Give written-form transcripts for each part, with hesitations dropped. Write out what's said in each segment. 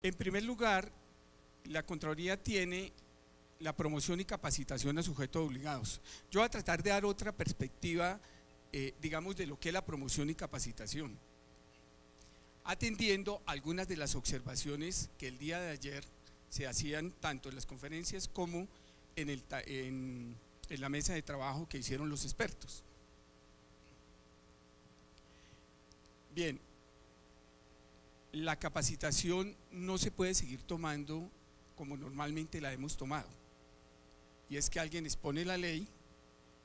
En primer lugar, la Contraloría tiene la promoción y capacitación a sujetos obligados. Yo voy a tratar de dar otra perspectiva, digamos, de lo que es la promoción y capacitación, atendiendo algunas de las observaciones que el día de ayer se hacían tanto en las conferencias como en la mesa de trabajo que hicieron los expertos. Bien, la capacitación no se puede seguir tomando como normalmente la hemos tomado, y es que alguien expone la ley,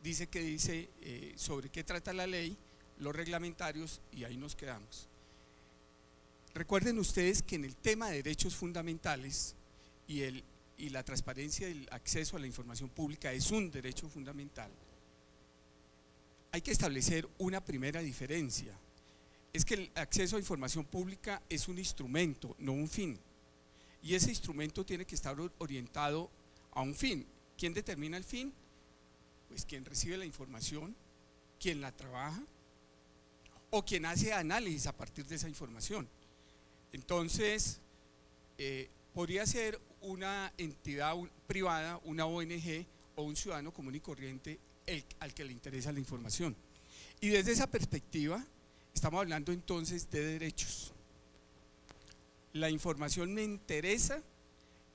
dice sobre qué trata la ley, los reglamentarios, y ahí nos quedamos. Recuerden ustedes que en el tema de derechos fundamentales y la transparencia y el acceso a la información pública es un derecho fundamental. Hay que establecer una primera diferencia: es que el acceso a información pública es un instrumento, no un fin, y ese instrumento tiene que estar orientado a un fin. ¿Quién determina el fin? Pues quien recibe la información, quien la trabaja o quien hace análisis a partir de esa información. Entonces, podría ser una entidad privada, una ONG o un ciudadano común y corriente al que le interesa la información. Y desde esa perspectiva estamos hablando entonces de derechos. La información me interesa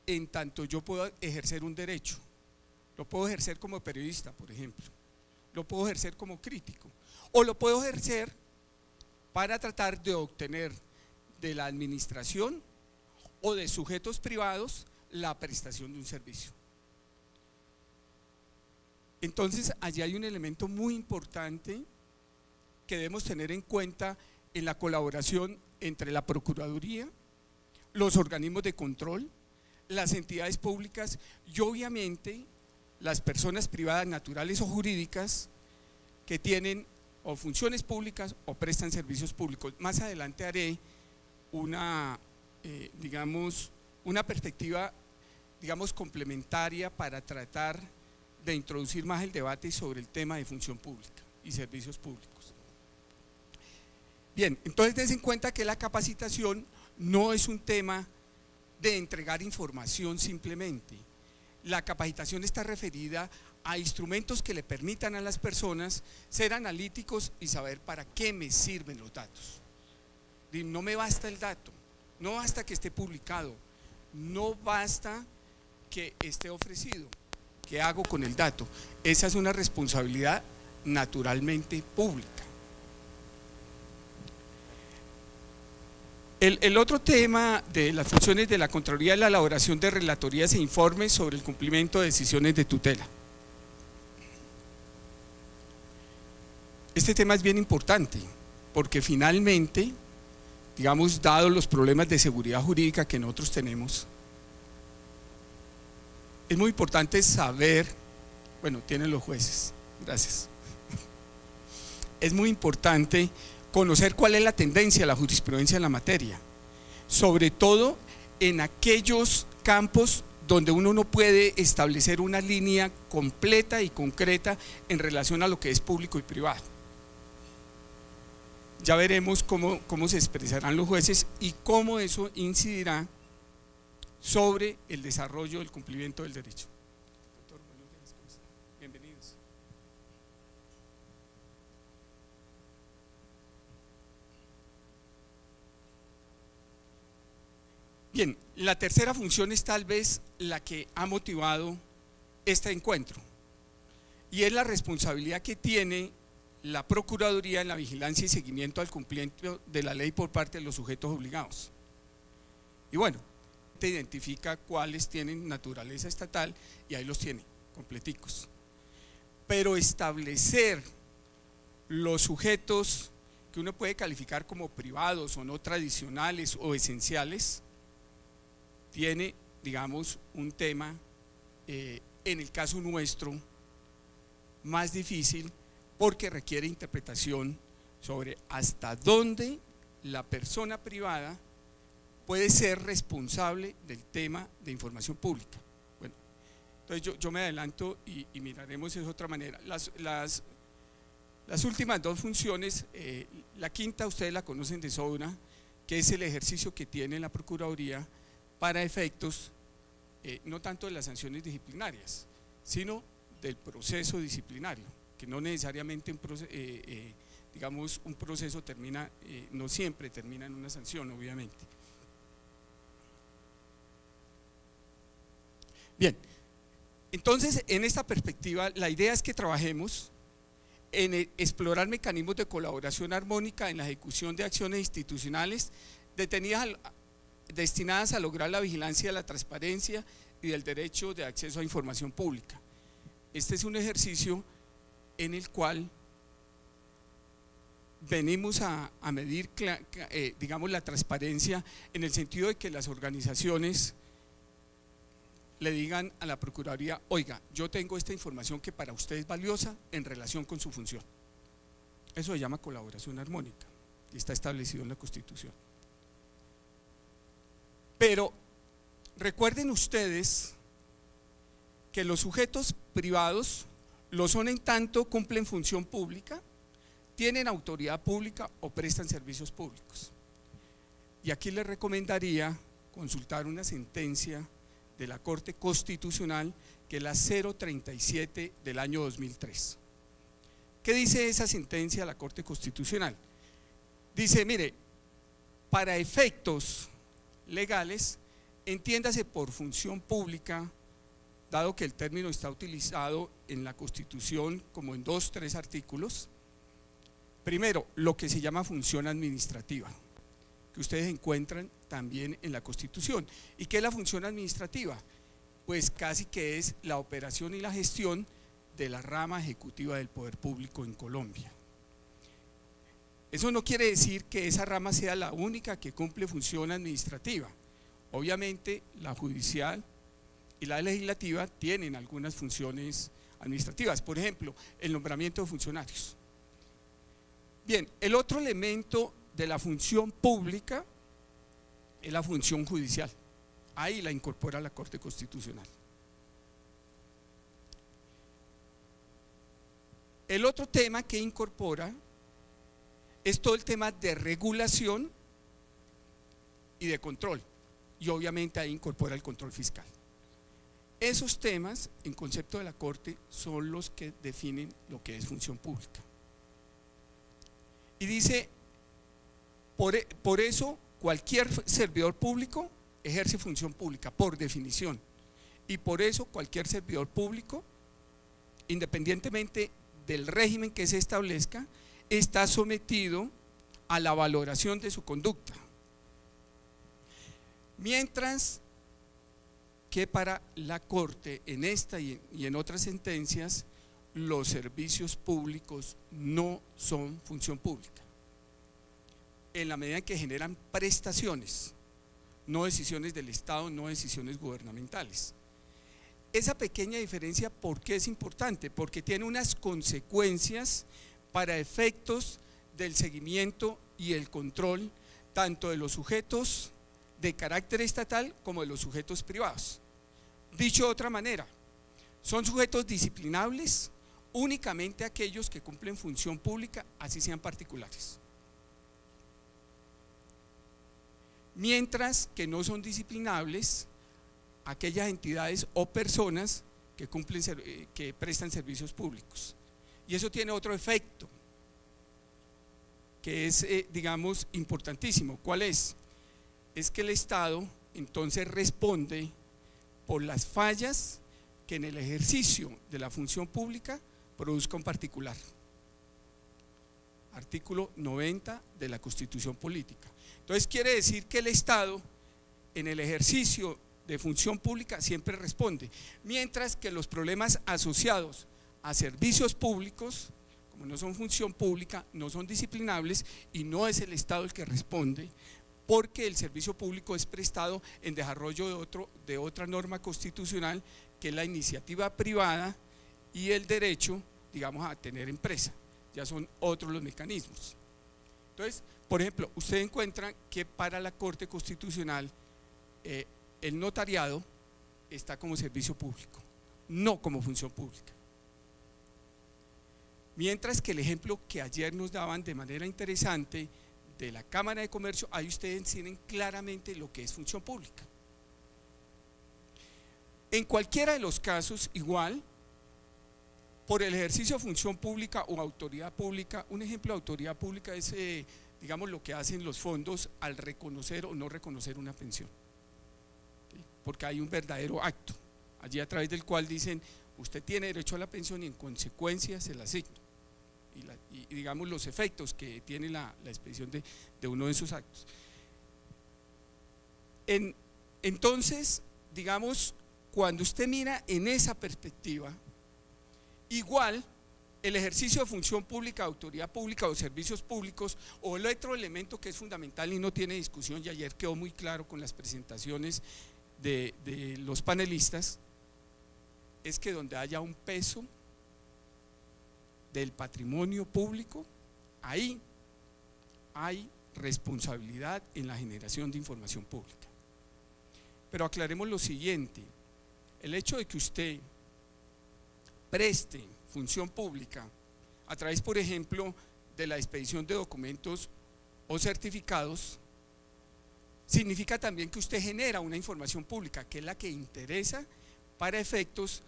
en tanto yo puedo ejercer un derecho. Lo puedo ejercer como periodista, por ejemplo, lo puedo ejercer como crítico, o lo puedo ejercer para tratar de obtener de la administración o de sujetos privados la prestación de un servicio. Entonces, allí hay un elemento muy importante que debemos tener en cuenta en la colaboración entre la Procuraduría, los organismos de control, las entidades públicas y obviamente las personas privadas naturales o jurídicas que tienen o funciones públicas o prestan servicios públicos. Más adelante haré una perspectiva, complementaria para tratar de introducir más el debate sobre el tema de función pública y servicios públicos. Bien, entonces des en cuenta que la capacitación no es un tema de entregar información simplemente. La capacitación está referida a instrumentos que le permitan a las personas ser analíticos y saber para qué me sirven los datos. No me basta el dato, no basta que esté publicado, no basta que esté ofrecido. ¿Qué hago con el dato? Esa es una responsabilidad naturalmente pública. El otro tema de las funciones de la Contraloría es la elaboración de relatorías e informes sobre el cumplimiento de decisiones de tutela. Este tema es bien importante porque finalmente, digamos, dado los problemas de seguridad jurídica que nosotros tenemos, es muy importante saber, bueno, tienen los jueces, gracias, es muy importante conocer cuál es la tendencia de la jurisprudencia en la materia, sobre todo en aquellos campos donde uno no puede establecer una línea completa y concreta en relación a lo que es público y privado. Ya veremos cómo se expresarán los jueces y cómo eso incidirá sobre el desarrollo del cumplimiento del derecho. Doctor, buenos días, ¿cómo está? Bienvenidos. Bien, la tercera función es tal vez la que ha motivado este encuentro, y es la responsabilidad que tiene la Procuraduría en la vigilancia y seguimiento al cumplimiento de la ley por parte de los sujetos obligados. Y bueno, te identifica cuáles tienen naturaleza estatal y ahí los tiene, completicos. Pero establecer los sujetos que uno puede calificar como privados o no tradicionales o esenciales, tiene, digamos, un tema, en el caso nuestro, más difícil porque requiere interpretación sobre hasta dónde la persona privada puede ser responsable del tema de información pública. Bueno, entonces yo me adelanto y miraremos de otra manera. Las últimas dos funciones, la quinta ustedes la conocen de sobra, que es el ejercicio que tiene la Procuraduría para efectos no tanto de las sanciones disciplinarias, sino del proceso disciplinario, que no necesariamente digamos, un proceso termina, no siempre termina en una sanción, obviamente. Bien, entonces en esta perspectiva la idea es que trabajemos en explorar mecanismos de colaboración armónica en la ejecución de acciones institucionales destinadas a lograr la vigilancia de la transparencia y del derecho de acceso a información pública. Este es un ejercicio en el cual venimos a medir, digamos, la transparencia en el sentido de que las organizaciones le digan a la Procuraduría: oiga, yo tengo esta información que para usted es valiosa en relación con su función. Eso se llama colaboración armónica y está establecido en la Constitución. Pero recuerden ustedes que los sujetos privados lo son en tanto cumplen función pública, tienen autoridad pública o prestan servicios públicos. Y aquí les recomendaría consultar una sentencia de la Corte Constitucional, que es la 037 del año 2003. ¿Qué dice esa sentencia de la Corte Constitucional? Dice, mire, para efectos legales, entiéndase por función pública, dado que el término está utilizado en la Constitución como en 2 o 3 artículos. Primero, lo que se llama función administrativa, que ustedes encuentran también en la Constitución. ¿Y qué es la función administrativa? Pues casi que es la operación y la gestión de la rama ejecutiva del poder público en Colombia. Eso no quiere decir que esa rama sea la única que cumple función administrativa. Obviamente la judicial y la legislativa tienen algunas funciones administrativas, por ejemplo, el nombramiento de funcionarios. Bien, el otro elemento de la función pública es la función judicial. Ahí la incorpora la Corte Constitucional. El otro tema que incorpora es todo el tema de regulación y de control, y obviamente ahí incorpora el control fiscal. Esos temas, en concepto de la Corte, son los que definen lo que es función pública. Y dice, por eso cualquier servidor público ejerce función pública, por definición, y por eso cualquier servidor público, independientemente del régimen que se establezca, está sometido a la valoración de su conducta. Mientras que para la Corte, en esta y en otras sentencias, los servicios públicos no son función pública, en la medida en que generan prestaciones, no decisiones del Estado, no decisiones gubernamentales. Esa pequeña diferencia, ¿por qué es importante? Porque tiene unas consecuencias para efectos del seguimiento y el control tanto de los sujetos de carácter estatal como de los sujetos privados. Dicho de otra manera, son sujetos disciplinables únicamente aquellos que cumplen función pública, así sean particulares. Mientras que no son disciplinables aquellas entidades o personas que prestan servicios públicos. Y eso tiene otro efecto que es, digamos, importantísimo. ¿Cuál es? Es que el Estado entonces responde por las fallas que en el ejercicio de la función pública produzca un particular. Artículo 90 de la Constitución Política. Entonces quiere decir que el Estado en el ejercicio de función pública siempre responde, mientras que los problemas asociados a servicios públicos, como no son función pública, no son disciplinables y no es el Estado el que responde, porque el servicio público es prestado en desarrollo de otra norma constitucional, que es la iniciativa privada y el derecho, digamos, a tener empresa. Ya son otros los mecanismos. Entonces, por ejemplo, ustedes encuentran que para la Corte Constitucional el notariado está como servicio público, no como función pública. Mientras que el ejemplo que ayer nos daban de manera interesante de la Cámara de Comercio, ahí ustedes tienen claramente lo que es función pública. En cualquiera de los casos, igual, por el ejercicio de función pública o autoridad pública, un ejemplo de autoridad pública es, digamos, lo que hacen los fondos al reconocer o no reconocer una pensión. ¿Sí? Porque hay un verdadero acto, allí a través del cual dicen, usted tiene derecho a la pensión y en consecuencia se la asigna. Y digamos los efectos que tiene la expedición de uno de esos actos. Entonces, digamos, cuando usted mira en esa perspectiva, igual el ejercicio de función pública, autoridad pública o servicios públicos, o el otro elemento que es fundamental y no tiene discusión, y ayer quedó muy claro con las presentaciones de los panelistas, es que donde haya un peso del patrimonio público, ahí hay responsabilidad en la generación de información pública. Pero aclaremos lo siguiente, el hecho de que usted preste función pública a través, por ejemplo, de la expedición de documentos o certificados, significa también que usted genera una información pública, que es la que interesa para efectos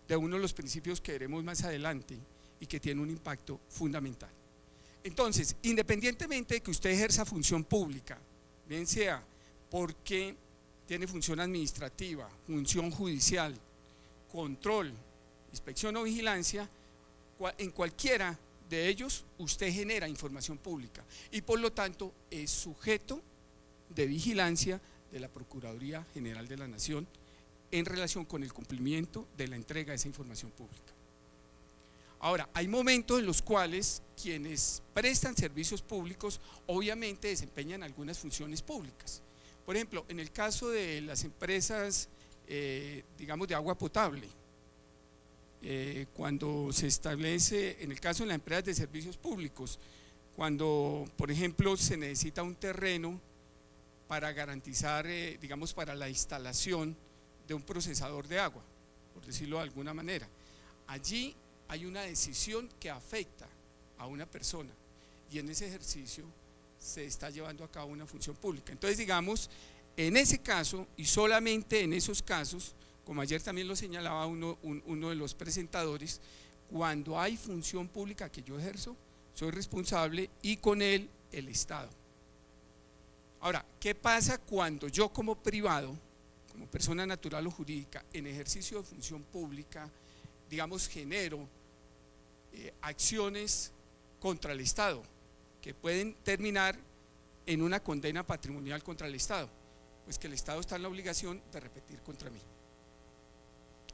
de uno de los principios que veremos más adelante y que tiene un impacto fundamental. Entonces, independientemente de que usted ejerza función pública, bien sea porque tiene función administrativa, función judicial, control, inspección o vigilancia, en cualquiera de ellos usted genera información pública y por lo tanto es sujeto de vigilancia de la Procuraduría General de la Nación en relación con el cumplimiento de la entrega de esa información pública. Ahora, hay momentos en los cuales quienes prestan servicios públicos obviamente desempeñan algunas funciones públicas. Por ejemplo, en el caso de las empresas, digamos, de agua potable, cuando se establece, en el caso de las empresas de servicios públicos, cuando, por ejemplo, se necesita un terreno para garantizar, digamos, para la instalación de un procesador de agua, por decirlo de alguna manera, allí hay una decisión que afecta a una persona y en ese ejercicio se está llevando a cabo una función pública. Entonces, digamos, en ese caso y solamente en esos casos, como ayer también lo señalaba uno de los presentadores, cuando hay función pública que yo ejerzo, soy responsable y con él el Estado. Ahora, ¿qué pasa cuando yo como privado, como persona natural o jurídica, en ejercicio de función pública, digamos, genero acciones contra el Estado que pueden terminar en una condena patrimonial contra el Estado? Pues que el Estado está en la obligación de repetir contra mí.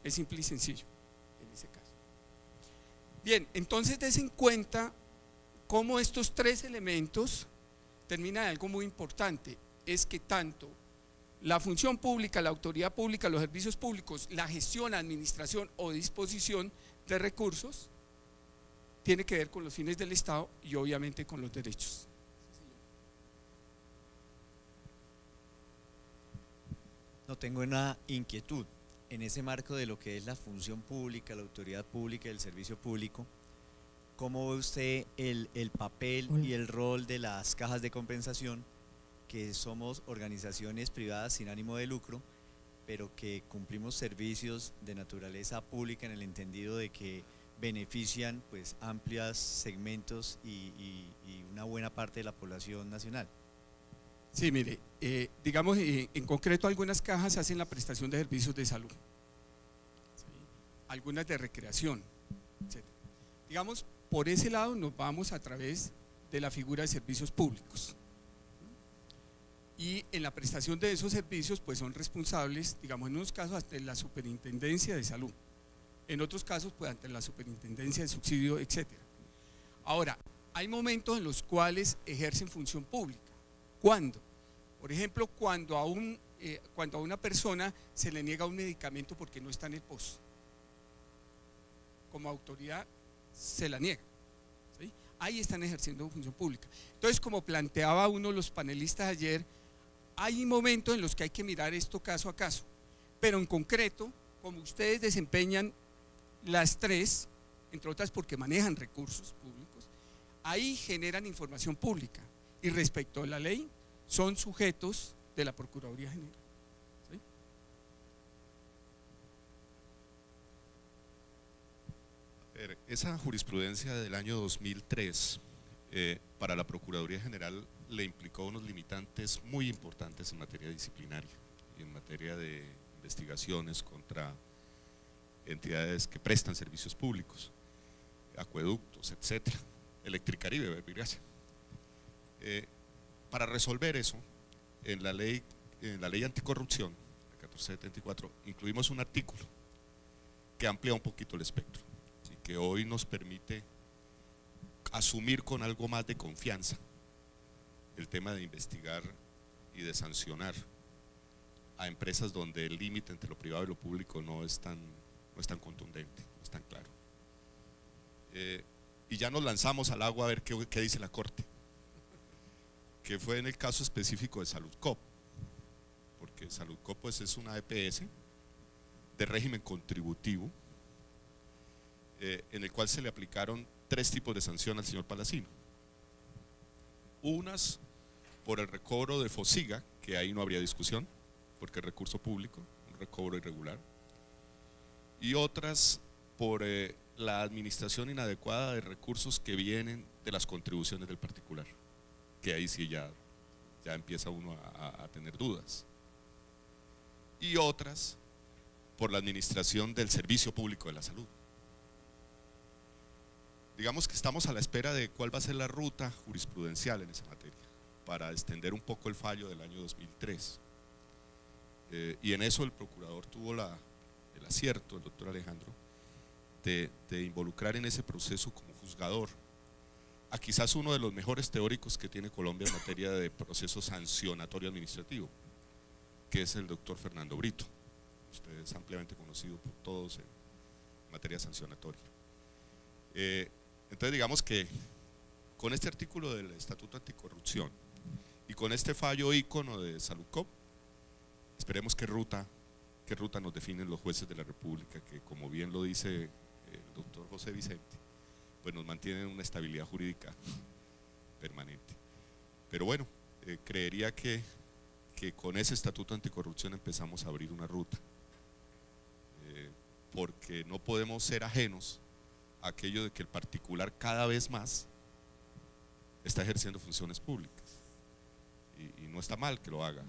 Es simple y sencillo en ese caso. Bien, entonces des en cuenta cómo estos tres elementos terminan en algo muy importante, es que tanto la función pública, la autoridad pública, los servicios públicos, la gestión, administración o disposición de recursos tiene que ver con los fines del Estado y obviamente con los derechos. No, tengo una inquietud en ese marco de lo que es la función pública, la autoridad pública y el servicio público. ¿Cómo ve usted el papel y el rol de las cajas de compensación, que somos organizaciones privadas sin ánimo de lucro, pero que cumplimos servicios de naturaleza pública en el entendido de que benefician pues amplios segmentos y una buena parte de la población nacional? Sí, mire, digamos, en concreto algunas cajas hacen la prestación de servicios de salud, ¿sí? Algunas de recreación, etc. Digamos, por ese lado nos vamos a través de la figura de servicios públicos. Y en la prestación de esos servicios pues son responsables, digamos, en unos casos ante la Superintendencia de Salud, en otros casos pues ante la Superintendencia de Subsidio, etc. Ahora, hay momentos en los cuales ejercen función pública. ¿Cuándo? Por ejemplo, cuando a una persona se le niega un medicamento porque no está en el POS. Como autoridad se la niega, ¿sí? Ahí están ejerciendo función pública. Entonces, como planteaba uno de los panelistas ayer, hay momentos en los que hay que mirar esto caso a caso, pero en concreto, como ustedes desempeñan las tres, entre otras porque manejan recursos públicos, ahí generan información pública y respecto a la ley son sujetos de la Procuraduría General, ¿sí? esa jurisprudencia del año 2003 para la Procuraduría General le implicó unos limitantes muy importantes en materia disciplinaria y en materia de investigaciones contra entidades que prestan servicios públicos, acueductos, etcétera, Electricaribe, Verbigracia. Para resolver eso, en la ley anticorrupción, la 1474, incluimos un artículo que amplía un poquito el espectro y que hoy nos permite asumir con algo más de confianza el tema de investigar y de sancionar a empresas donde el límite entre lo privado y lo público no es tan contundente, no es tan claro. Y ya nos lanzamos al agua a ver qué dice la Corte, que fue en el caso específico de Saludcop, porque Saludcop pues es una EPS de régimen contributivo, en el cual se le aplicaron 3 tipos de sanción al señor Palacino. Unas por el recobro de Fosiga, que ahí no habría discusión, porque es recurso público, un recobro irregular, y otras por la administración inadecuada de recursos que vienen de las contribuciones del particular, que ahí sí ya empieza uno a tener dudas, y otras por la administración del servicio público de la salud. Digamos que estamos a la espera de cuál va a ser la ruta jurisprudencial en esa materia, para extender un poco el fallo del año 2003. Y en eso el procurador tuvo el acierto, el doctor Alejandro, de involucrar en ese proceso como juzgador a quizás uno de los mejores teóricos que tiene Colombia en materia de proceso sancionatorio administrativo, que es el doctor Fernando Brito. Usted es ampliamente conocido por todos en materia sancionatoria. Entonces digamos que con este artículo del Estatuto Anticorrupción y con este fallo ícono de Saludcop, esperemos qué ruta nos definen los jueces de la República, que como bien lo dice el doctor José Vicente, pues nos mantienen una estabilidad jurídica permanente. Pero bueno, creería que con ese Estatuto Anticorrupción empezamos a abrir una ruta, porque no podemos ser ajenos a aquello de que el particular cada vez más está ejerciendo funciones públicas, y no está mal que lo haga,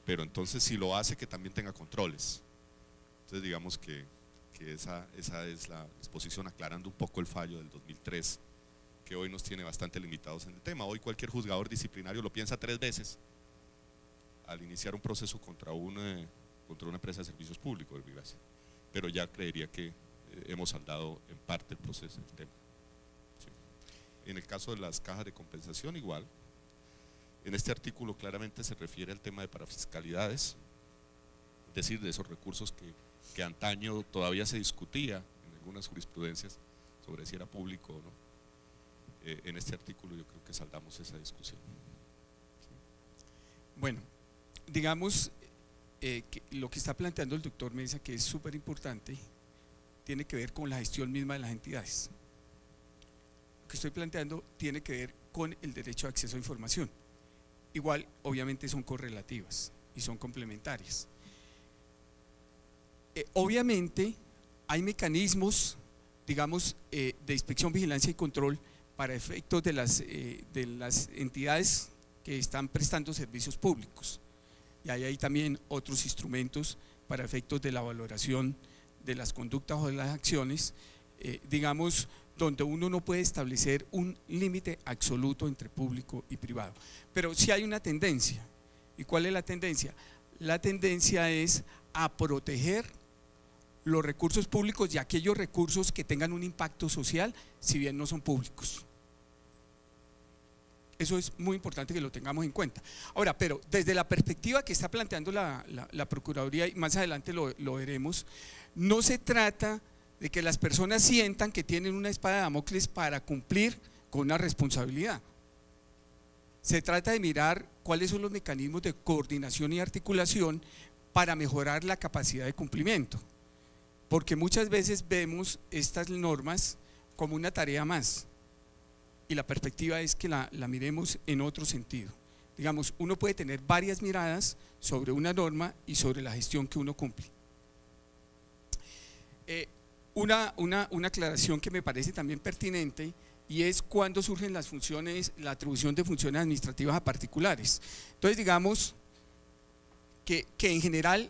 pero entonces si lo hace, que también tenga controles. Entonces digamos que esa es la disposición, aclarando un poco el fallo del 2003, que hoy nos tiene bastante limitados en el tema. Hoy cualquier juzgador disciplinario lo piensa 3 veces al iniciar un proceso contra una empresa de servicios públicos, pero ya creería que hemos saldado en parte el proceso del tema. Sí. En el caso de las cajas de compensación, igual. En este artículo claramente se refiere al tema de parafiscalidades, es decir, de esos recursos que antaño todavía se discutía en algunas jurisprudencias sobre si era público o no. En este artículo yo creo que saldamos esa discusión. Bueno, digamos que lo que está planteando el doctor Mesa, que es súper importante, tiene que ver con la gestión misma de las entidades. Lo que estoy planteando tiene que ver con el derecho de acceso a información. Igual, obviamente son correlativas y son complementarias. Obviamente hay mecanismos, digamos, de inspección, vigilancia y control para efectos de las entidades que están prestando servicios públicos, y hay también otros instrumentos para efectos de la valoración de las conductas o de las acciones, digamos, donde uno no puede establecer un límite absoluto entre público y privado, pero sí hay una tendencia. ¿Y cuál es la tendencia? La tendencia es a proteger los recursos públicos y aquellos recursos que tengan un impacto social, si bien no son públicos. Eso es muy importante que lo tengamos en cuenta. Ahora, pero desde la perspectiva que está planteando la Procuraduría, y más adelante lo veremos, no se trata de que las personas sientan que tienen una espada de Damocles para cumplir con una responsabilidad. Se trata de mirar cuáles son los mecanismos de coordinación y articulación para mejorar la capacidad de cumplimiento, porque muchas veces vemos estas normas como una tarea más, y la perspectiva es que la miremos en otro sentido. Digamos, uno puede tener varias miradas sobre una norma y sobre la gestión que uno cumple. una aclaración que me parece también pertinente, y es cuando surgen las funciones, la atribución de funciones administrativas a particulares. Entonces, digamos que en general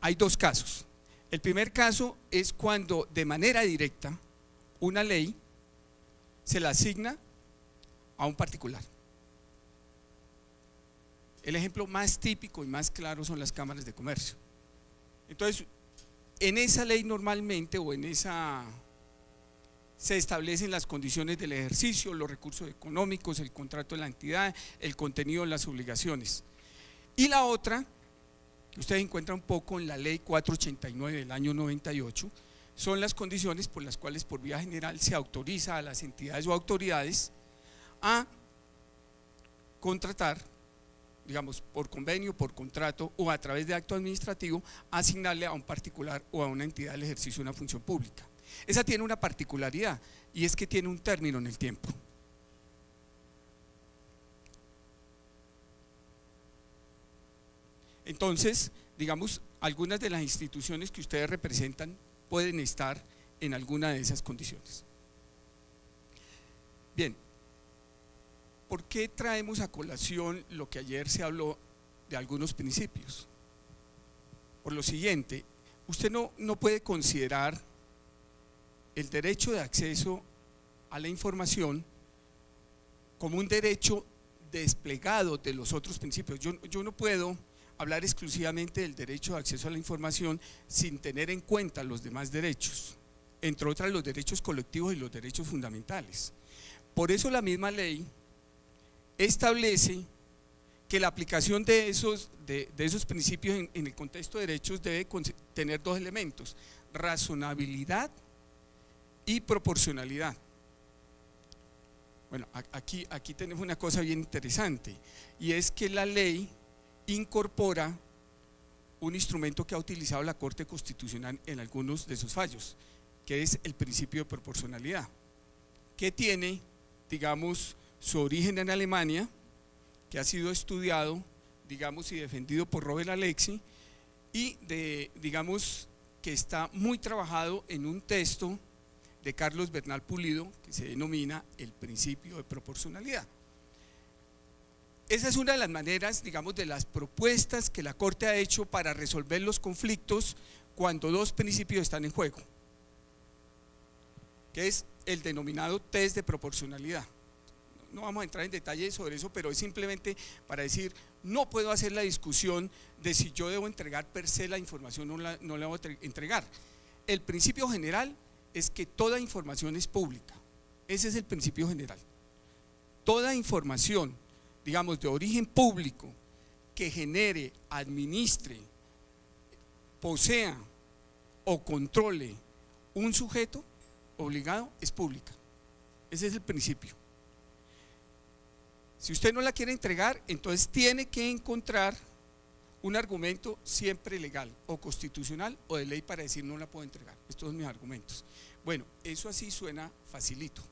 hay dos casos. El primer caso es cuando de manera directa una ley se la asigna a un particular. El ejemplo más típico y más claro son las cámaras de comercio. Entonces, en esa ley normalmente, o en esa, se establecen las condiciones del ejercicio, los recursos económicos, el contrato de la entidad, el contenido de las obligaciones. Y la otra, que ustedes encuentran un poco en la ley 489 del año 98, son las condiciones por las cuales por vía general se autoriza a las entidades o autoridades a contratar, digamos, por convenio, por contrato o a través de acto administrativo, asignarle a un particular o a una entidad el ejercicio de una función pública. Esa tiene una particularidad, y es que tiene un término en el tiempo. Entonces, digamos, algunas de las instituciones que ustedes representan pueden estar en alguna de esas condiciones. Bien, ¿por qué traemos a colación lo que ayer se habló de algunos principios? Por lo siguiente, usted no puede considerar el derecho de acceso a la información como un derecho desplegado de los otros principios. Yo no puedo hablar exclusivamente del derecho de acceso a la información sin tener en cuenta los demás derechos, entre otras los derechos colectivos y los derechos fundamentales. Por eso la misma ley establece que la aplicación de esos principios en el contexto de derechos debe tener dos elementos: razonabilidad y proporcionalidad. Bueno, aquí tenemos una cosa bien interesante, y es que la ley incorpora un instrumento que ha utilizado la Corte Constitucional en algunos de sus fallos, que es el principio de proporcionalidad, que tiene, digamos, su origen en Alemania, que ha sido estudiado, digamos, y defendido por Robert Alexy, y digamos, que está muy trabajado en un texto de Carlos Bernal Pulido, que se denomina el principio de proporcionalidad. Esa es una de las maneras, digamos, de las propuestas que la Corte ha hecho para resolver los conflictos cuando dos principios están en juego, que es el denominado test de proporcionalidad. No vamos a entrar en detalle sobre eso, pero es simplemente para decir, no puedo hacer la discusión de si yo debo entregar per se la información o no la debo entregar. El principio general es que toda información es pública. Ese es el principio general. Toda información, digamos, de origen público, que genere, administre, posea o controle un sujeto obligado, es pública. Ese es el principio. Si usted no la quiere entregar, entonces tiene que encontrar un argumento siempre legal o constitucional o de ley para decir no la puedo entregar. Estos son mis argumentos. Bueno, eso así suena facilito.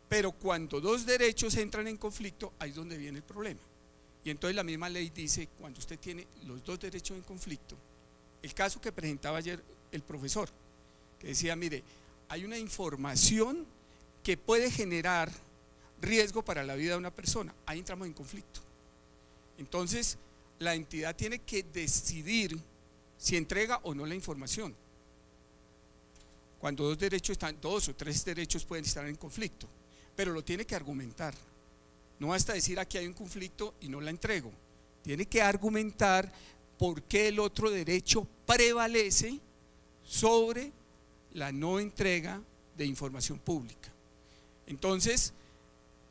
Pero cuando dos derechos entran en conflicto, ahí es donde viene el problema. Y entonces la misma ley dice, cuando usted tiene los dos derechos en conflicto, el caso que presentaba ayer el profesor, que decía, mire, hay una información que puede generar riesgo para la vida de una persona, ahí entramos en conflicto. Entonces, la entidad tiene que decidir si entrega o no la información. Cuando dos derechos están, dos o tres derechos pueden estar en conflicto, pero lo tiene que argumentar. No basta decir aquí hay un conflicto y no la entrego. Tiene que argumentar por qué el otro derecho prevalece sobre la no entrega de información pública. Entonces,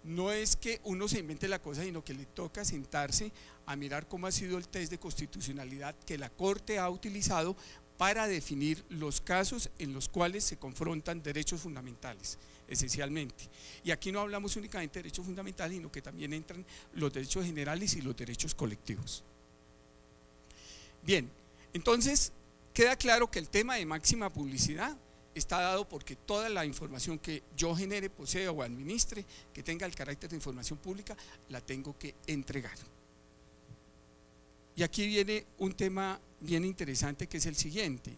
no es que uno se invente la cosa, sino que le toca sentarse a mirar cómo ha sido el test de constitucionalidad que la Corte ha utilizado para definir los casos en los cuales se confrontan derechos fundamentales, esencialmente. Y aquí no hablamos únicamente de derechos fundamentales, sino que también entran los derechos generales y los derechos colectivos. Bien, entonces queda claro que el tema de máxima publicidad está dado porque toda la información que yo genere, posea o administre, que tenga el carácter de información pública, la tengo que entregar. Y aquí viene un tema bien interesante, que es el siguiente.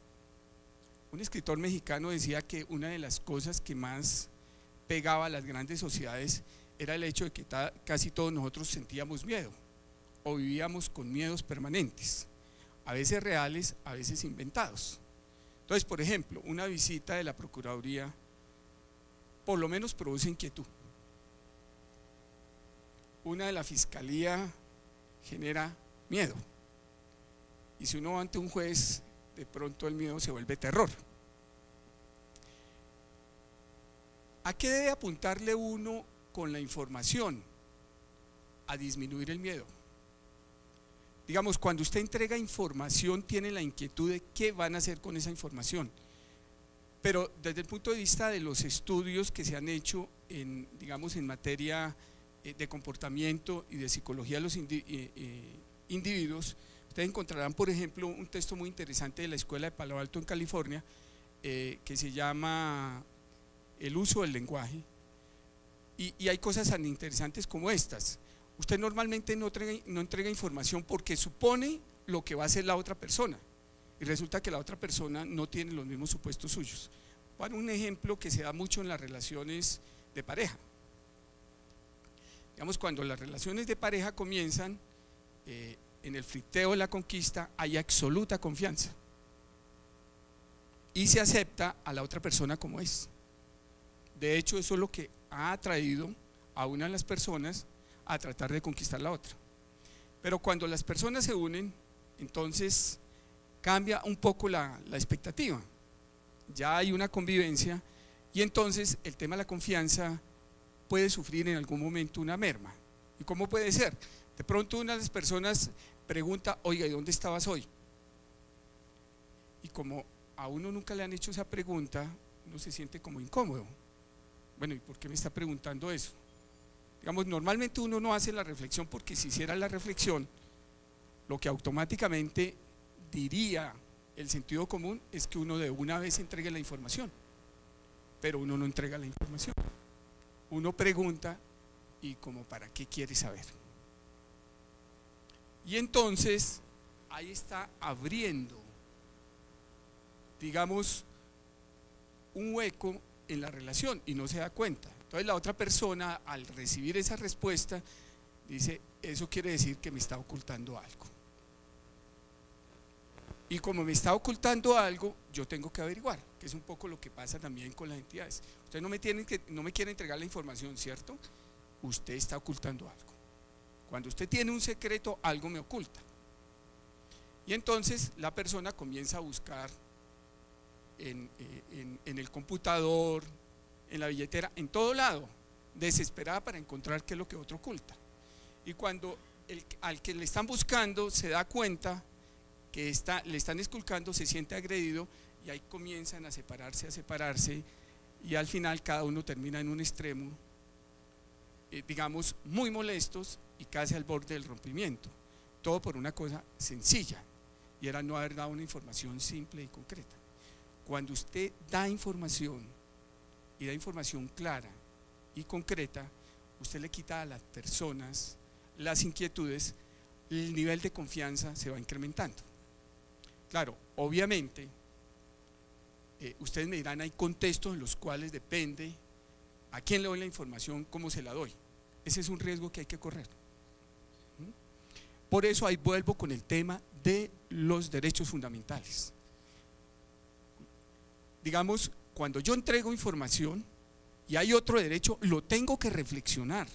Un escritor mexicano decía que una de las cosas que más pegaba a las grandes sociedades era el hecho de que casi todos nosotros sentíamos miedo o vivíamos con miedos permanentes, a veces reales, a veces inventados. Entonces, por ejemplo, una visita de la Procuraduría por lo menos produce inquietud. Una de la Fiscalía genera miedo. Y si uno va ante un juez, de pronto el miedo se vuelve terror. ¿A qué debe apuntarle uno con la información? A disminuir el miedo. Digamos, cuando usted entrega información, tiene la inquietud de qué van a hacer con esa información. Pero desde el punto de vista de los estudios que se han hecho en, digamos, en materia de comportamiento y de psicología de los individuos, ustedes encontrarán, por ejemplo, un texto muy interesante de la Escuela de Palo Alto en California, que se llama El uso del lenguaje, y hay cosas tan interesantes como estas. Usted normalmente no entrega información porque supone lo que va a hacer la otra persona, y resulta que la otra persona no tiene los mismos supuestos suyos. Para un ejemplo que se da mucho en las relaciones de pareja. Digamos, cuando las relaciones de pareja comienzan, en el flirteo de la conquista hay absoluta confianza y se acepta a la otra persona como es. De hecho, eso es lo que ha atraído a una de las personas a tratar de conquistar a la otra. Pero cuando las personas se unen, entonces cambia un poco la expectativa. Ya hay una convivencia y entonces el tema de la confianza puede sufrir en algún momento una merma. ¿Y cómo puede ser? De pronto una de las personas pregunta, oiga, ¿y dónde estabas hoy? Y como a uno nunca le han hecho esa pregunta, uno se siente como incómodo. Bueno, ¿y por qué me está preguntando eso? Digamos, normalmente uno no hace la reflexión, porque si hiciera la reflexión, lo que automáticamente diría el sentido común es que uno de una vez entregue la información, pero uno no entrega la información. Uno pregunta y como para qué quiere saber. Y entonces ahí está abriendo, digamos, un hueco en la relación y no se da cuenta. Entonces la otra persona, al recibir esa respuesta, dice, eso quiere decir que me está ocultando algo. Y como me está ocultando algo, yo tengo que averiguar, que es un poco lo que pasa también con las entidades. Usted no me quiere entregar la información, ¿cierto? Usted está ocultando algo. Cuando usted tiene un secreto, algo me oculta. Y entonces la persona comienza a buscar en el computador, en la billetera, en todo lado, desesperada para encontrar qué es lo que otro oculta. Y cuando al que le están buscando se da cuenta que le están esculcando, se siente agredido y ahí comienzan a separarse y al final cada uno termina en un extremo, digamos, muy molestos y casi al borde del rompimiento. Todo por una cosa sencilla, y era no haber dado una información simple y concreta. Cuando usted da información y da información clara y concreta, usted le quita a las personas las inquietudes, el nivel de confianza se va incrementando. Claro, obviamente, ustedes me dirán, hay contextos en los cuales depende a quién le doy la información, cómo se la doy. Ese es un riesgo que hay que correr. Por eso ahí vuelvo con el tema de los derechos fundamentales. Digamos, cuando yo entrego información y hay otro derecho, lo tengo que reflexionar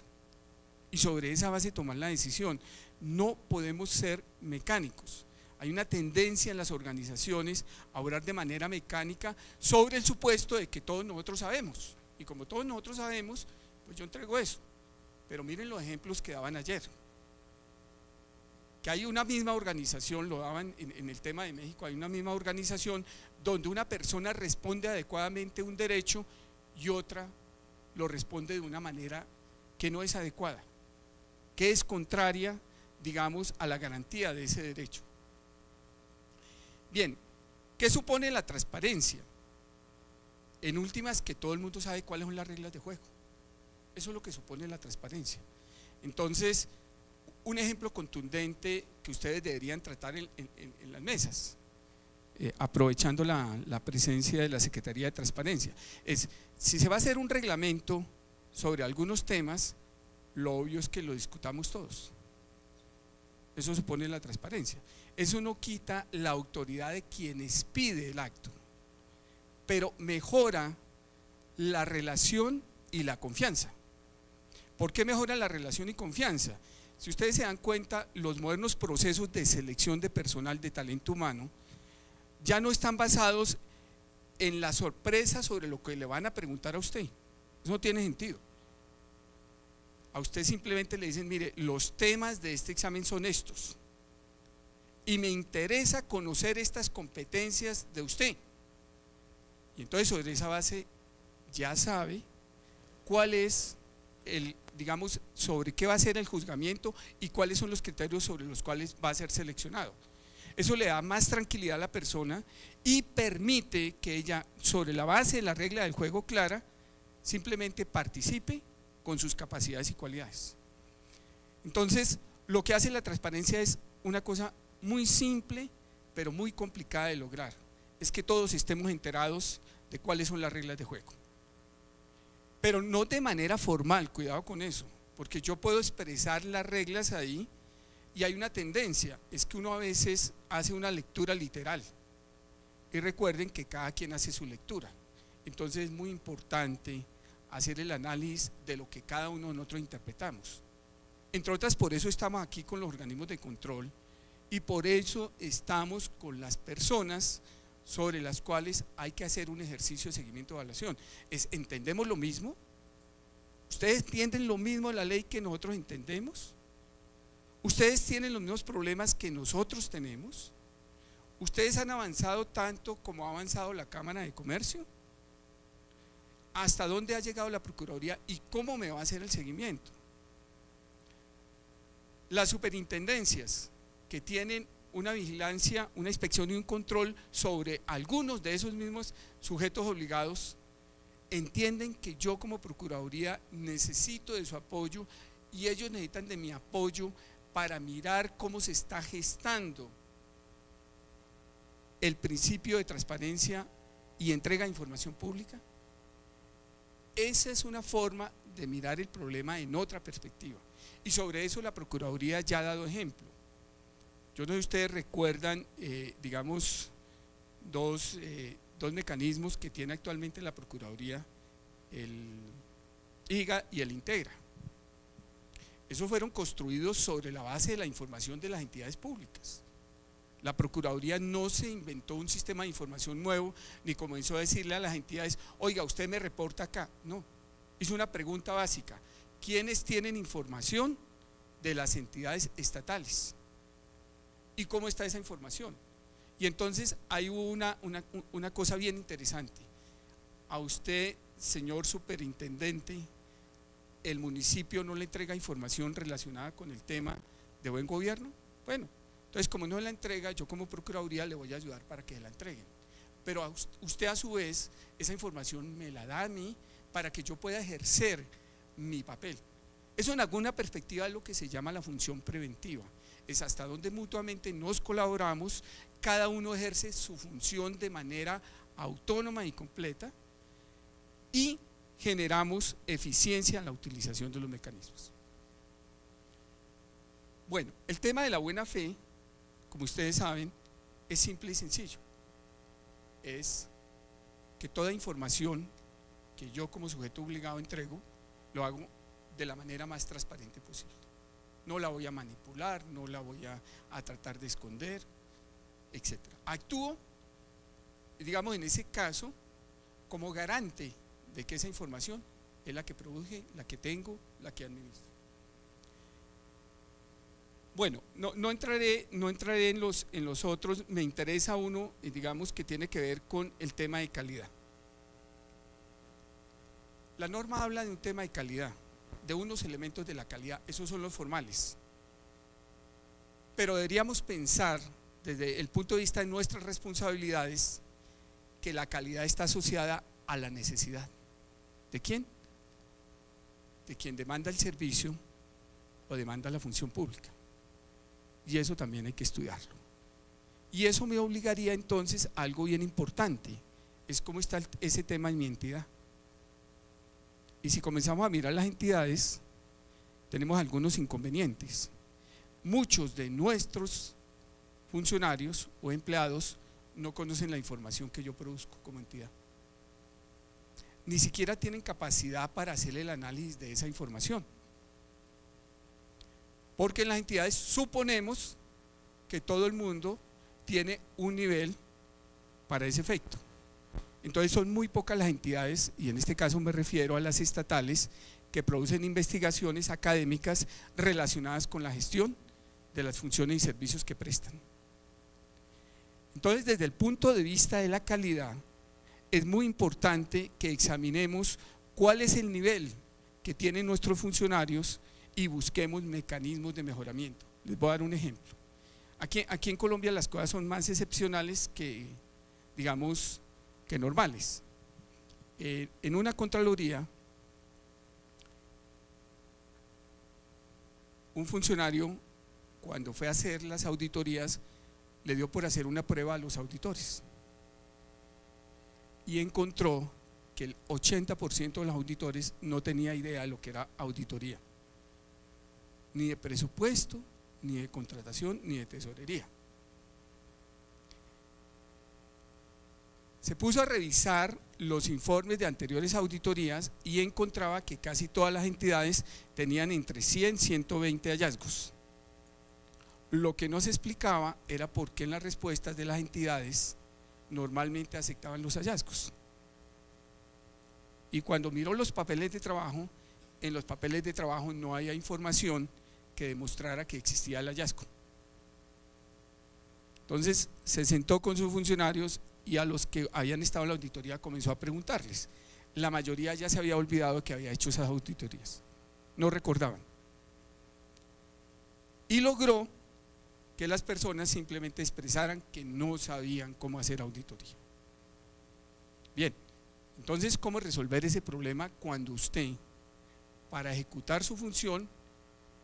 y sobre esa base tomar la decisión. No podemos ser mecánicos. Hay una tendencia en las organizaciones a obrar de manera mecánica sobre el supuesto de que todos nosotros sabemos. Y como todos nosotros sabemos, pues yo entrego eso. Pero miren los ejemplos que daban ayer. Que hay una misma organización, lo daban en el tema de México, hay una misma organización donde una persona responde adecuadamente un derecho y otra lo responde de una manera que no es adecuada, que es contraria, digamos, a la garantía de ese derecho. Bien, ¿qué supone la transparencia? En últimas, que todo el mundo sabe cuáles son las reglas de juego. Eso es lo que supone la transparencia. Entonces, un ejemplo contundente que ustedes deberían tratar en las mesas. aprovechando la presencia de la Secretaría de Transparencia, es si se va a hacer un reglamento sobre algunos temas, lo obvio es que lo discutamos todos. Eso supone la transparencia. Eso no quita la autoridad de quienes pide el acto, pero mejora la relación y la confianza. ¿Por qué mejora la relación y confianza? Si ustedes se dan cuenta, los modernos procesos de selección de personal de talento humano ya no están basados en la sorpresa sobre lo que le van a preguntar a usted. Eso no tiene sentido. A usted simplemente le dicen, mire, los temas de este examen son estos y me interesa conocer estas competencias de usted. Y entonces sobre esa base ya sabe cuál es digamos, sobre qué va a ser el juzgamiento y cuáles son los criterios sobre los cuales va a ser seleccionado. Eso le da más tranquilidad a la persona y permite que ella, sobre la base de la regla del juego clara, simplemente participe con sus capacidades y cualidades. Entonces, lo que hace la transparencia es una cosa muy simple, pero muy complicada de lograr. Es que todos estemos enterados de cuáles son las reglas de juego. Pero no de manera formal, cuidado con eso, porque yo puedo expresar las reglas ahí y hay una tendencia, es que uno a veces hace una lectura literal. Y recuerden que cada quien hace su lectura. Entonces es muy importante hacer el análisis de lo que cada uno de nosotros interpretamos. Entre otras, por eso estamos aquí con los organismos de control y por eso estamos con las personas sobre las cuales hay que hacer un ejercicio de seguimiento de evaluación. ¿Entendemos lo mismo? ¿Ustedes entienden lo mismo de la ley que nosotros entendemos? ¿Ustedes tienen los mismos problemas que nosotros tenemos? ¿Ustedes han avanzado tanto como ha avanzado la Cámara de Comercio? ¿Hasta dónde ha llegado la Procuraduría y cómo me va a hacer el seguimiento? Las superintendencias que tienen una vigilancia, una inspección y un control sobre algunos de esos mismos sujetos obligados, entienden que yo como Procuraduría necesito de su apoyo y ellos necesitan de mi apoyo para mirar cómo se está gestando el principio de transparencia y entrega de información pública. Esa es una forma de mirar el problema en otra perspectiva y sobre eso la Procuraduría ya ha dado ejemplo. Yo no sé si ustedes recuerdan, digamos, dos mecanismos que tiene actualmente la Procuraduría, el IGA y el Integra. Esos fueron construidos sobre la base de la información de las entidades públicas. La Procuraduría no se inventó un sistema de información nuevo, ni comenzó a decirle a las entidades, oiga, usted me reporta acá. No, hizo una pregunta básica: ¿quiénes tienen información de las entidades estatales? ¿Y cómo está esa información? Y entonces ahí hubo una cosa bien interesante. A usted, señor superintendente, el municipio no le entrega información relacionada con el tema de buen gobierno. Bueno, entonces como no la entrega, yo como Procuraduría le voy a ayudar para que la entreguen. Pero a usted a su vez, esa información me la da a mí para que yo pueda ejercer mi papel. Eso en alguna perspectiva es lo que se llama la función preventiva. Es hasta donde mutuamente nos colaboramos, cada uno ejerce su función de manera autónoma y completa y generamos eficiencia en la utilización de los mecanismos. Bueno, el tema de la buena fe, como ustedes saben, es simple y sencillo. Es que toda información que yo como sujeto obligado entrego, lo hago de la manera más transparente posible. No la voy a manipular, no la voy a tratar de esconder, etc. Actúo, digamos en ese caso, como garante de que esa información es la que produje, la que tengo, la que administro. Bueno, no entraré en los otros, me interesa uno, digamos, que tiene que ver con el tema de calidad. La norma habla de un tema de calidad, de unos elementos de la calidad, esos son los formales. Pero deberíamos pensar, desde el punto de vista de nuestras responsabilidades, que la calidad está asociada a la necesidad. ¿De quién? De quien demanda el servicio o demanda la función pública. Y eso también hay que estudiarlo. Y eso me obligaría entonces a algo bien importante, es cómo está ese tema en mi entidad. Y si comenzamos a mirar las entidades, tenemos algunos inconvenientes. Muchos de nuestros funcionarios o empleados no conocen la información que yo produzco como entidad. Ni siquiera tienen capacidad para hacer el análisis de esa información. Porque en las entidades suponemos que todo el mundo tiene un nivel para ese efecto. Entonces son muy pocas las entidades, y en este caso me refiero a las estatales, que producen investigaciones académicas relacionadas con la gestión de las funciones y servicios que prestan. Entonces, desde el punto de vista de la calidad, es muy importante que examinemos cuál es el nivel que tienen nuestros funcionarios y busquemos mecanismos de mejoramiento. Les voy a dar un ejemplo. Aquí en Colombia las cosas son más excepcionales que, digamos, que normales. En una Contraloría, un funcionario, cuando fue a hacer las auditorías, le dio por hacer una prueba a los auditores y encontró que el 80% de los auditores no tenía idea de lo que era auditoría, ni de presupuesto, ni de contratación, ni de tesorería. Se puso a revisar los informes de anteriores auditorías y encontraba que casi todas las entidades tenían entre 100 y 120 hallazgos. Lo que no se explicaba era por qué en las respuestas de las entidades normalmente aceptaban los hallazgos. Y cuando miró los papeles de trabajo, en los papeles de trabajo no había información que demostrara que existía el hallazgo. Entonces se sentó con sus funcionarios y a los que habían estado en la auditoría comenzó a preguntarles. La mayoría ya se había olvidado que había hecho esas auditorías, no recordaban. Y logró que las personas simplemente expresaran que no sabían cómo hacer auditoría. Bien, entonces, ¿cómo resolver ese problema cuando usted, para ejecutar su función,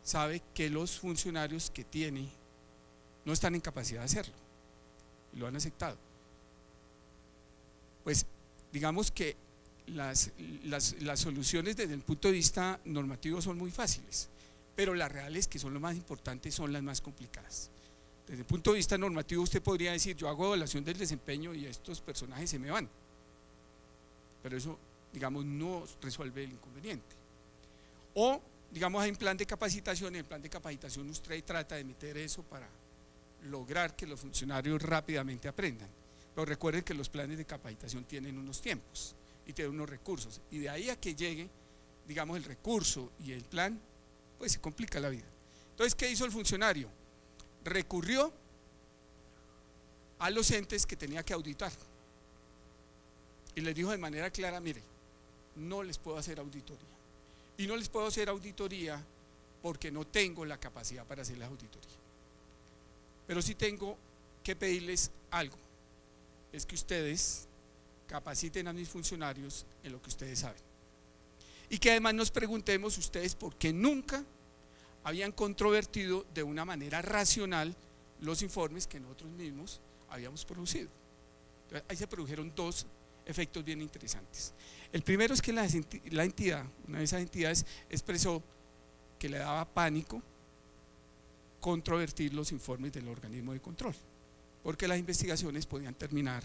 sabe que los funcionarios que tiene no están en capacidad de hacerlo y lo han aceptado? Pues digamos que las soluciones desde el punto de vista normativo son muy fáciles, pero las reales, que son lo más importante, son las más complicadas. Desde el punto de vista normativo usted podría decir: yo hago evaluación del desempeño y estos personajes se me van, pero eso, digamos, no resuelve el inconveniente. O digamos, hay un plan de capacitación, y en el plan de capacitación usted trata de meter eso para lograr que los funcionarios rápidamente aprendan. Pero recuerden que los planes de capacitación tienen unos tiempos y tienen unos recursos, y de ahí a que llegue, digamos, el recurso y el plan, pues se complica la vida. Entonces, ¿qué hizo el funcionario? Recurrió a los entes que tenía que auditar y les dijo de manera clara: mire, no les puedo hacer auditoría, y no les puedo hacer auditoría porque no tengo la capacidad para hacer la auditoría, pero sí tengo que pedirles algo, es que ustedes capaciten a mis funcionarios en lo que ustedes saben, y que además nos preguntemos ustedes por qué nunca habían controvertido de una manera racional los informes que nosotros mismos habíamos producido. Entonces, ahí se produjeron dos efectos bien interesantes. El primero es que la entidad, una de esas entidades, expresó que le daba pánico controvertir los informes del organismo de control, porque las investigaciones podían terminar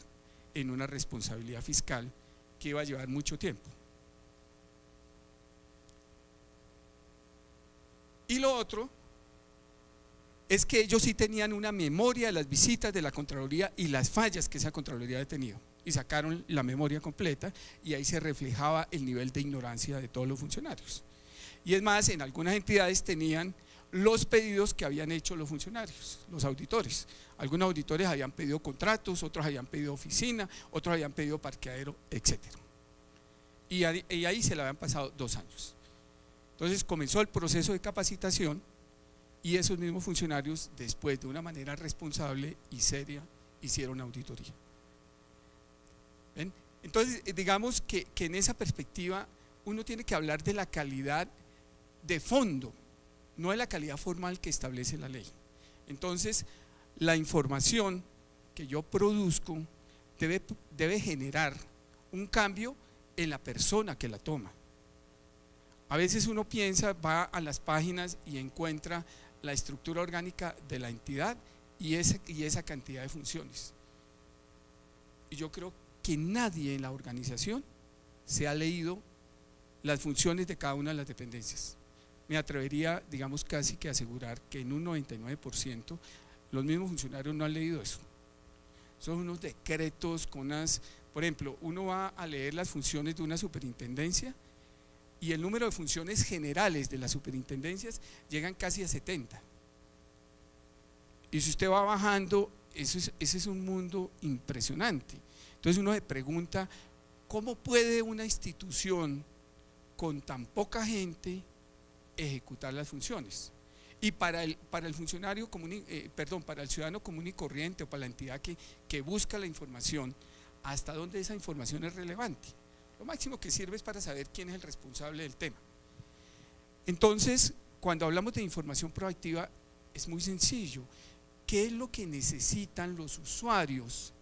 en una responsabilidad fiscal que iba a llevar mucho tiempo. Y lo otro es que ellos sí tenían una memoria de las visitas de la Contraloría y las fallas que esa Contraloría había tenido, y sacaron la memoria completa, y ahí se reflejaba el nivel de ignorancia de todos los funcionarios. Y es más, en algunas entidades tenían los pedidos que habían hecho los funcionarios, los auditores. Algunos auditores habían pedido contratos, otros habían pedido oficina, otros habían pedido parqueadero, etc. Y ahí se le habían pasado 2 años. Entonces comenzó el proceso de capacitación, y esos mismos funcionarios, después, de una manera responsable y seria, hicieron auditoría. ¿Ven? Entonces, digamos que en esa perspectiva uno tiene que hablar de la calidad de fondo, no de la calidad formal que establece la ley. Entonces, la información que yo produzco debe generar un cambio en la persona que la toma. A veces uno piensa, va a las páginas y encuentra la estructura orgánica de la entidad y esa cantidad de funciones. Y yo creo que nadie en la organización se ha leído las funciones de cada una de las dependencias. Me atrevería, digamos, casi que a asegurar que en un 99% los mismos funcionarios no han leído eso. Son unos decretos con unas, por ejemplo, uno va a leer las funciones de una superintendencia y el número de funciones generales de las superintendencias llegan casi a 70. Y si usted va bajando, ese es un mundo impresionante. Entonces uno se pregunta, ¿cómo puede una institución con tan poca gente ejecutar las funciones? Y para el funcionario común, para el ciudadano común y corriente o para la entidad que busca la información, ¿hasta dónde esa información es relevante? Lo máximo que sirve es para saber quién es el responsable del tema. Entonces, cuando hablamos de información proactiva, es muy sencillo. ¿Qué es lo que necesitan los usuarios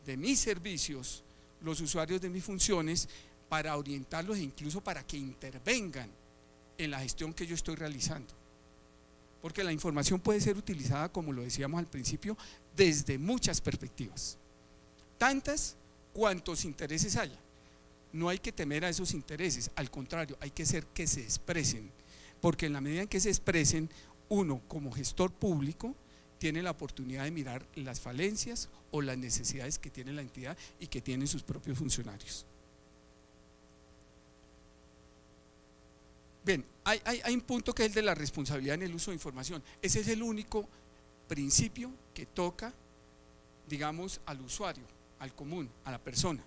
de mis servicios, los usuarios de mis funciones, para orientarlos e incluso para que intervengan en la gestión que yo estoy realizando? Porque la información puede ser utilizada, como lo decíamos al principio, desde muchas perspectivas, tantas cuantos intereses haya. No hay que temer a esos intereses, al contrario, hay que hacer que se expresen, porque en la medida en que se expresen, uno como gestor público tiene la oportunidad de mirar las falencias o las necesidades que tiene la entidad y que tienen sus propios funcionarios. Bien, hay un punto que es el de la responsabilidad en el uso de información. Ese es el único principio que toca, digamos, al usuario, al común, a la persona.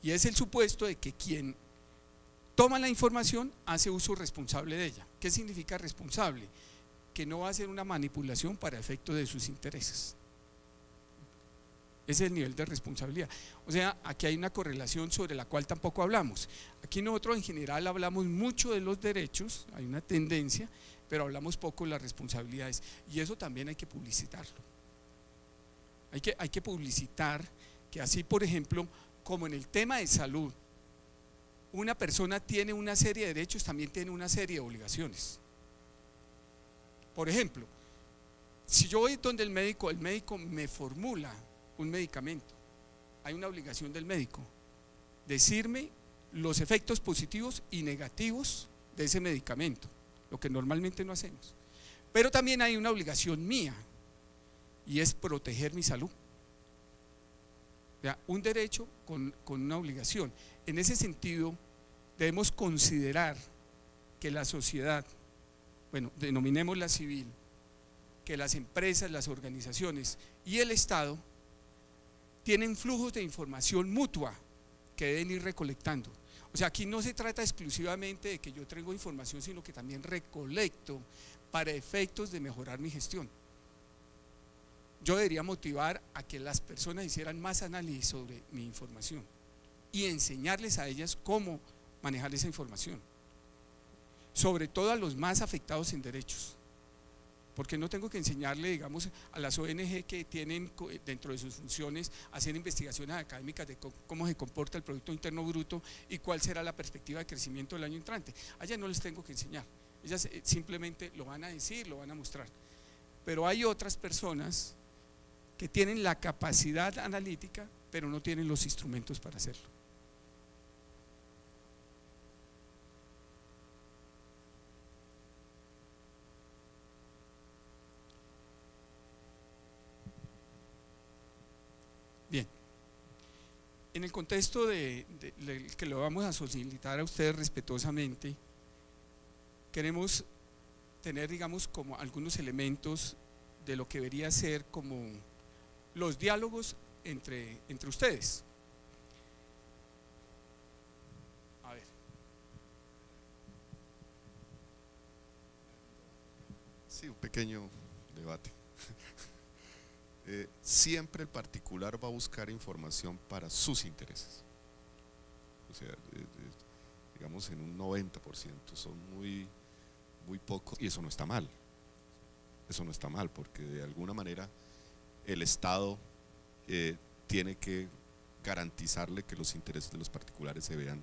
Y es el supuesto de que quien toma la información hace uso responsable de ella. ¿Qué significa responsable? Que no va a hacer una manipulación para efecto de sus intereses. Ese es el nivel de responsabilidad. O sea, aquí hay una correlación sobre la cual tampoco hablamos. Aquí nosotros en general hablamos mucho de los derechos, hay una tendencia, pero hablamos poco de las responsabilidades. Y eso también hay que publicitarlo. Hay que publicitar que así, por ejemplo, como en el tema de salud, una persona tiene una serie de derechos, también tiene una serie de obligaciones. Por ejemplo, si yo voy donde el médico me formula un medicamento, hay una obligación del médico, decirme los efectos positivos y negativos de ese medicamento, lo que normalmente no hacemos. Pero también hay una obligación mía, y es proteger mi salud. O sea, un derecho con una obligación. En ese sentido, debemos considerar que la sociedad, bueno, denominémosla civil, que las empresas, las organizaciones y el Estado tienen flujos de información mutua que deben ir recolectando. O sea, aquí no se trata exclusivamente de que yo traigo información, sino que también recolecto para efectos de mejorar mi gestión. Yo debería motivar a que las personas hicieran más análisis sobre mi información y enseñarles a ellas cómo manejar esa información, sobre todo a los más afectados en derechos, porque no tengo que enseñarle, digamos, a las ONG que tienen dentro de sus funciones hacer investigaciones académicas de cómo se comporta el Producto Interno Bruto y cuál será la perspectiva de crecimiento del año entrante. A ellas no les tengo que enseñar, ellas simplemente lo van a decir, lo van a mostrar. Pero hay otras personas que tienen la capacidad analítica, pero no tienen los instrumentos para hacerlo. Bien, en el contexto que lo vamos a solicitar a ustedes respetuosamente, queremos tener, digamos, como algunos elementos de lo que debería ser como los diálogos entre ustedes. A ver. Sí, un pequeño debate. Siempre el particular va a buscar información para sus intereses. O sea, digamos en un 90% son muy pocos, y eso no está mal. Eso no está mal, porque de alguna manera el Estado tiene que garantizarle que los intereses de los particulares se vean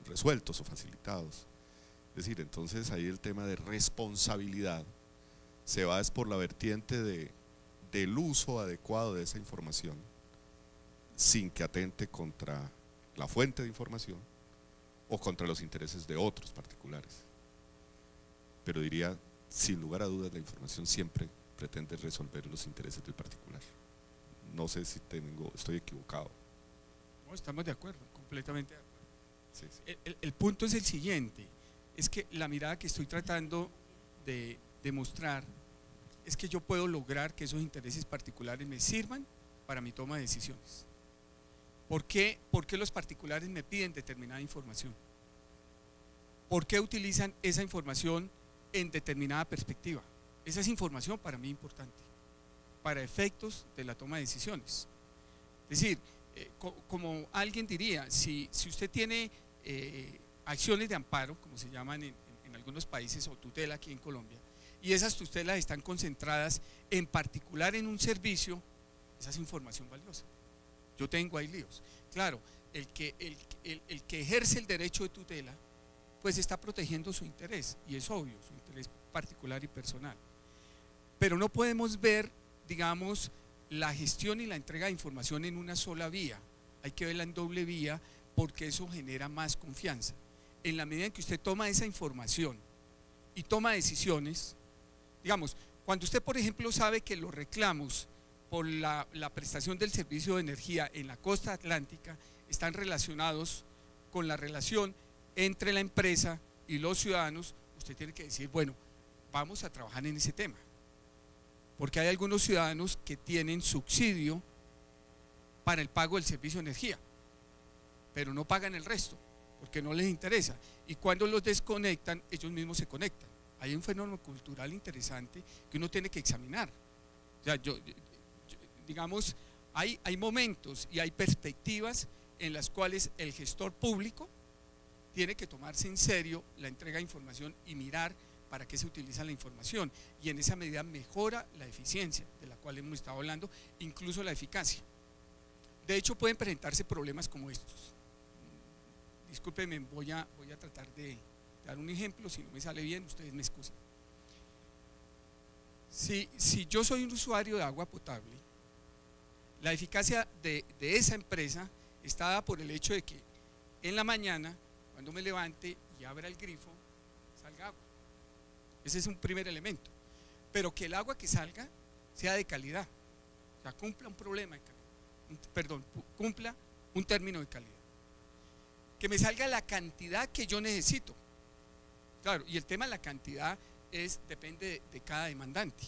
resueltos o facilitados. Es decir, entonces ahí el tema de responsabilidad se va es por la vertiente del uso adecuado de esa información, sin que atente contra la fuente de información o contra los intereses de otros particulares. Pero diría, sin lugar a dudas, la información siempre pretende resolver los intereses del particular. No sé si estoy equivocado. No, estamos de acuerdo, completamente de acuerdo. Sí, sí. El punto es el siguiente, es que la mirada que estoy tratando de demostrar es que yo puedo lograr que esos intereses particulares me sirvan para mi toma de decisiones. ¿Por qué los particulares me piden determinada información? ¿Por qué utilizan esa información en determinada perspectiva? Esa es información para mí importante, para efectos de la toma de decisiones. Es decir, como alguien diría, si usted tiene acciones de amparo, como se llaman en algunos países, o tutela aquí en Colombia, y esas tutelas están concentradas en particular en un servicio, esa es información valiosa. Yo tengo ahí líos. Claro, el que ejerce el derecho de tutela, pues está protegiendo su interés, y es obvio, su interés particular y personal. Pero no podemos ver, digamos, la gestión y la entrega de información en una sola vía. Hay que verla en doble vía, porque eso genera más confianza. En la medida en que usted toma esa información y toma decisiones, digamos, cuando usted, por ejemplo, sabe que los reclamos por la prestación del servicio de energía en la costa atlántica están relacionados con la relación entre la empresa y los ciudadanos, usted tiene que decir, bueno, vamos a trabajar en ese tema. Porque hay algunos ciudadanos que tienen subsidio para el pago del servicio de energía, pero no pagan el resto, porque no les interesa. Y cuando los desconectan, ellos mismos se conectan. Hay un fenómeno cultural interesante que uno tiene que examinar. O sea, digamos, hay momentos y hay perspectivas en las cuales el gestor público tiene que tomarse en serio la entrega de información y mirar para qué se utiliza la información, y en esa medida mejora la eficiencia de la cual hemos estado hablando, incluso la eficacia. De hecho, pueden presentarse problemas como estos. Discúlpenme, voy a tratar de dar un ejemplo. Si no me sale bien, ustedes me excusan. Si yo soy un usuario de agua potable, la eficacia de esa empresa está dada por el hecho de que en la mañana, cuando me levante y abra el grifo, salga agua. Ese es un primer elemento. Pero que el agua que salga sea de calidad, o sea, cumpla un problema de calidad, cumpla un término de calidad. Que me salga la cantidad que yo necesito. Claro, y el tema de la cantidad depende de cada demandante.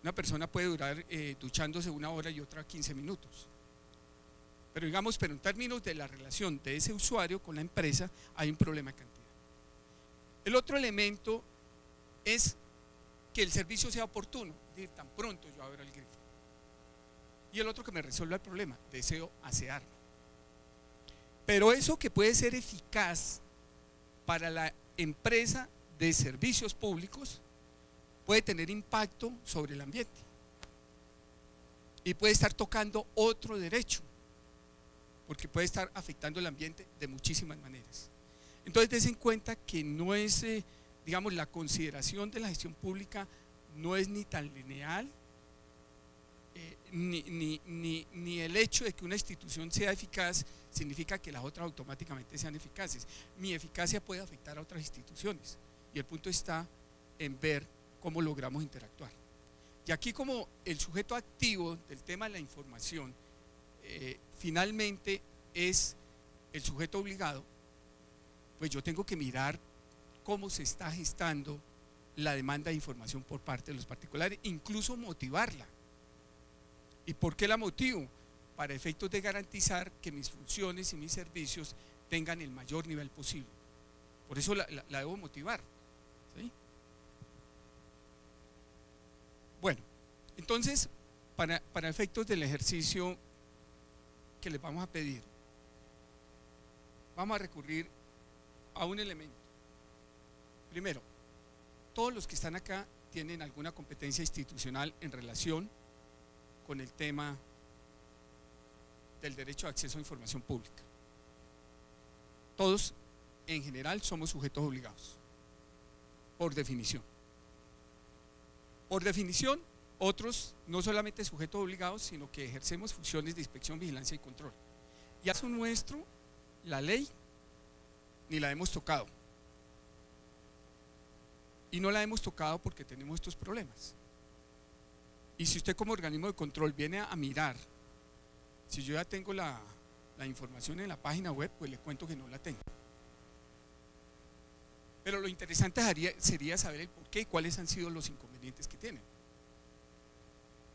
Una persona puede durar duchándose 1 hora y otra 15 minutos. Pero en términos de la relación de ese usuario con la empresa, hay un problema de cantidad. El otro elemento es que el servicio sea oportuno, es decir, tan pronto yo abro el grifo. Y el otro, que me resuelva el problema, deseo asearme. Pero eso que puede ser eficaz para la empresa de servicios públicos puede tener impacto sobre el ambiente y puede estar tocando otro derecho, porque puede estar afectando el ambiente de muchísimas maneras. Entonces, des en cuenta que no es, digamos, la consideración de la gestión pública no es ni tan lineal, ni el hecho de que una institución sea eficaz significa que las otras automáticamente sean eficaces. Mi eficacia puede afectar a otras instituciones, y el punto está en ver cómo logramos interactuar. Y aquí, como el sujeto activo del tema de la información finalmente es el sujeto obligado, pues yo tengo que mirar cómo se está gestando la demanda de información por parte de los particulares, incluso motivarla. ¿Y por qué la motivo? Para efectos de garantizar que mis funciones y mis servicios tengan el mayor nivel posible. Por eso la debo motivar, ¿sí? Bueno, entonces, para efectos del ejercicio que les vamos a pedir, vamos a recurrir a un elemento. Primero, todos los que están acá tienen alguna competencia institucional en relación con el tema del derecho de acceso a información pública. Todos, en general, somos sujetos obligados, por definición. Por definición, otros no solamente sujetos obligados, sino que ejercemos funciones de inspección, vigilancia y control. Y a eso nuestro, la ley, ni la hemos tocado. Y no la hemos tocado porque tenemos estos problemas. Y si usted como organismo de control viene a mirar, si yo ya tengo la información en la página web, pues le cuento que no la tengo. Pero lo interesante sería saber el por qué y cuáles han sido los inconvenientes que tienen.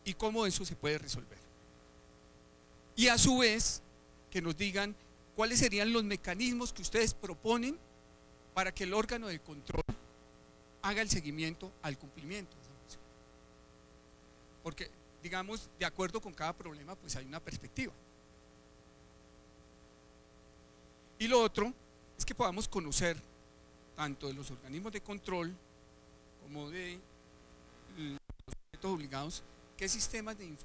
Y cómo eso se puede resolver. Y a su vez, que nos digan cuáles serían los mecanismos que ustedes proponen para que el órgano de control haga el seguimiento al cumplimiento de esa función. Porque, digamos, de acuerdo con cada problema, pues hay una perspectiva. Y lo otro es que podamos conocer, tanto de los organismos de control como de los sujetos obligados, qué sistemas de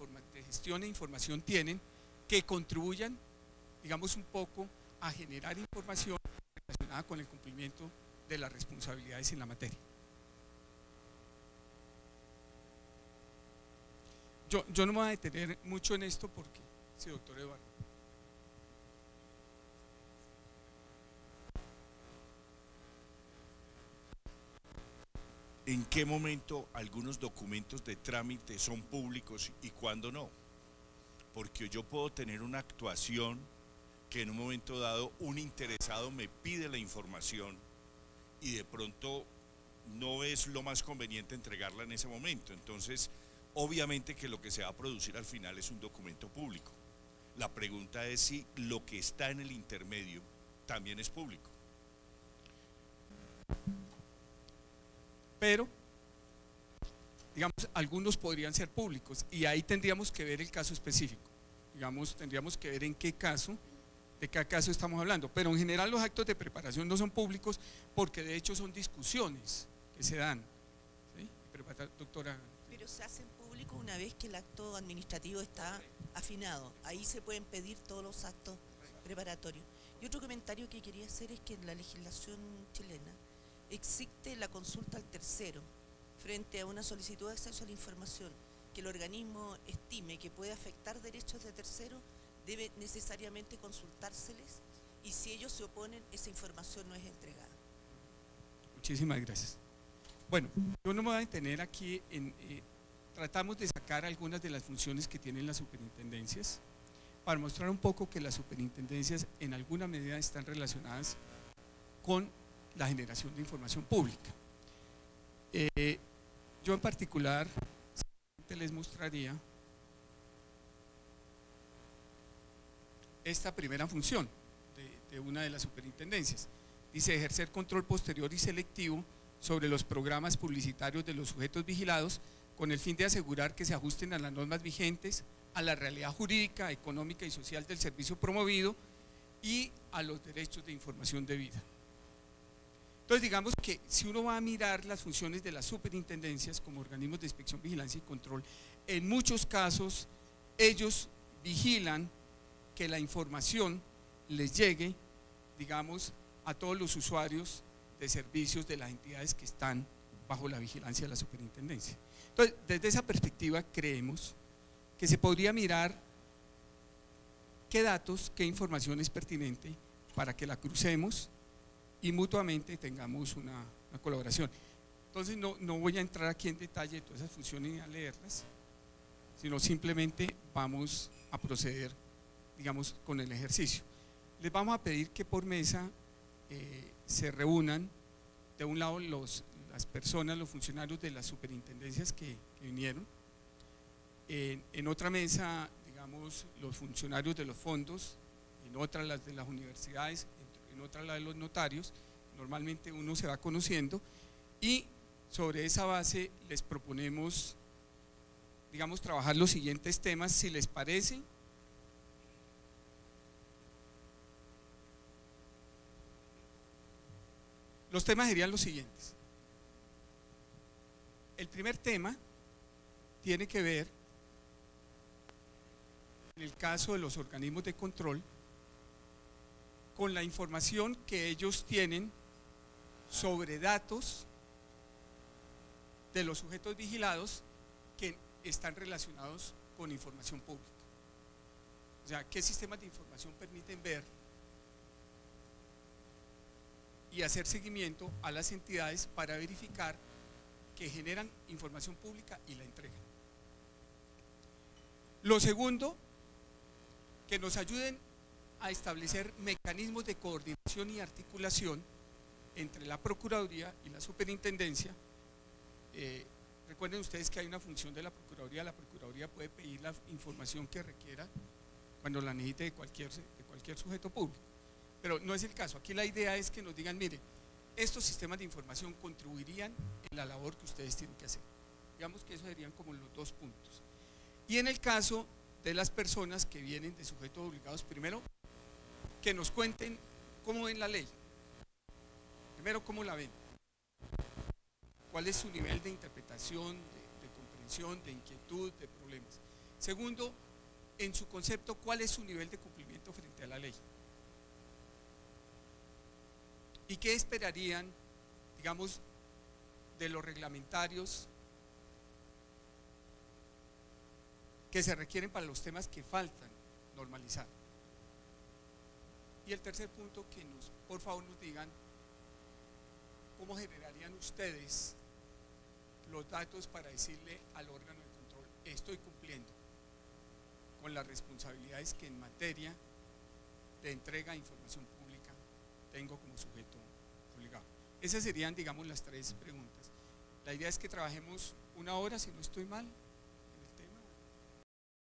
gestión e información tienen que contribuyan, digamos, un poco a generar información relacionada con el cumplimiento de las responsabilidades en la materia. Yo no me voy a detener mucho en esto porque, sí, doctor Eduardo. ¿En qué momento algunos documentos de trámite son públicos y cuándo no? Porque yo puedo tener una actuación que en un momento dado un interesado me pide la información y de pronto no es lo más conveniente entregarla en ese momento. Entonces, obviamente que lo que se va a producir al final es un documento público. La pregunta es si lo que está en el intermedio también es público. Pero, digamos, algunos podrían ser públicos y ahí tendríamos que ver el caso específico. Digamos, tendríamos que ver en qué caso, de qué caso estamos hablando. Pero en general los actos de preparación no son públicos porque de hecho son discusiones que se dan. ¿Sí? Doctora. Pero se hacen públicos una vez que el acto administrativo está afinado. Ahí se pueden pedir todos los actos preparatorios. Y otro comentario que quería hacer es que en la legislación chilena existe la consulta al tercero frente a una solicitud de acceso a la información que el organismo estime que puede afectar derechos de terceros, debe necesariamente consultárseles y si ellos se oponen, esa información no es entregada. Muchísimas gracias. Bueno, yo no me voy a detener aquí en... tratamos de sacar algunas de las funciones que tienen las superintendencias para mostrar un poco que las superintendencias en alguna medida están relacionadas con la generación de información pública. Yo en particular les mostraría esta primera función de una de las superintendencias. Dice ejercer control posterior y selectivo sobre los programas publicitarios de los sujetos vigilados con el fin de asegurar que se ajusten a las normas vigentes, a la realidad jurídica, económica y social del servicio promovido y a los derechos de información debida. Entonces digamos que si uno va a mirar las funciones de las superintendencias como organismos de inspección, vigilancia y control, en muchos casos ellos vigilan que la información les llegue, digamos, a todos los usuarios de servicios de las entidades que están bajo la vigilancia de la superintendencia. Entonces, desde esa perspectiva creemos que se podría mirar qué datos, qué información es pertinente para que la crucemos y mutuamente tengamos una colaboración. Entonces no voy a entrar aquí en detalle de todas esas funciones ni a leerlas, sino simplemente vamos a proceder, digamos, con el ejercicio. Les vamos a pedir que por mesa se reúnan, de un lado las personas, los funcionarios de las superintendencias que vinieron, en otra mesa, digamos, los funcionarios de los fondos, en otra las de las universidades, en otra la de los notarios. Normalmente uno se va conociendo y sobre esa base les proponemos, digamos, trabajar los siguientes temas, si les parece. Los temas serían los siguientes. El primer tema tiene que ver en el caso de los organismos de control, con la información que ellos tienen sobre datos de los sujetos vigilados que están relacionados con información pública. O sea, ¿qué sistemas de información permiten ver y hacer seguimiento a las entidades para verificar que generan información pública y la entregan? Lo segundo, que nos ayuden a establecer mecanismos de coordinación y articulación entre la Procuraduría y la Superintendencia. Recuerden ustedes que hay una función de la Procuraduría puede pedir la información que requiera cuando la necesite de cualquier sujeto público, pero no es el caso. Aquí la idea es que nos digan, mire, estos sistemas de información contribuirían en la labor que ustedes tienen que hacer. Digamos que eso serían como los dos puntos. Y en el caso de las personas que vienen de sujetos obligados, primero, que nos cuenten cómo ven la ley. Primero, cómo la ven. ¿Cuál es su nivel de interpretación, de comprensión, de inquietud, de problemas? Segundo, en su concepto, ¿cuál es su nivel de cumplimiento frente a la ley? ¿Y qué esperarían, digamos, de los reglamentarios que se requieren para los temas que faltan normalizar? Y el tercer punto, que por favor nos digan cómo generarían ustedes los datos para decirle al órgano de control, estoy cumpliendo con las responsabilidades que en materia de entrega de información pública tengo como sujeto obligado. Esas serían, digamos, las tres preguntas. La idea es que trabajemos 1 hora, si no estoy mal,